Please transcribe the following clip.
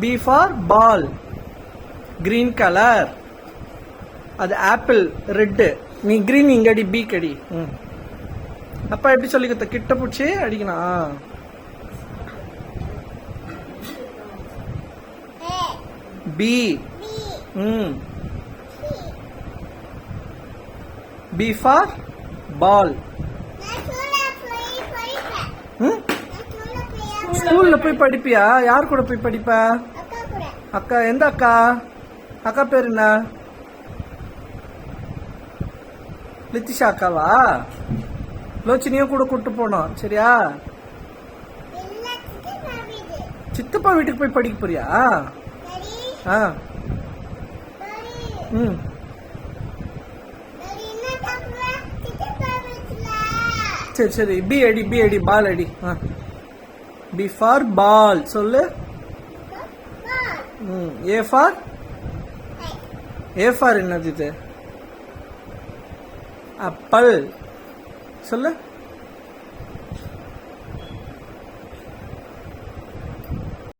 B for ball, green colour. அது apple, red. நீ green இங்க அடி, பி கடி. அப்பா எப்படி சொல்லி கொடுத்த? கிட்ட பிடிச்சி அடிக்கணும். பி. B for ball. ஸ்கூல்ல போய் படிப்பியா? யார் கூட போய் படிப்ப? அக்கா. எந்த அக்கா? அக்கா பேர் என்ன? லித்திஷா அக்காவா? லோச்சினியும் கூட கூட்டு போனோம். சரியா? சித்தப்பா வீட்டுக்கு போய் படிக்க போறியா? சரி சரி. பி அடி, பி அடி, பால் அடி. பி ஃபார் பால் சொல்லு. A for? ஏ ஃபார் என்னது இது? அப்பல் சொல்லு.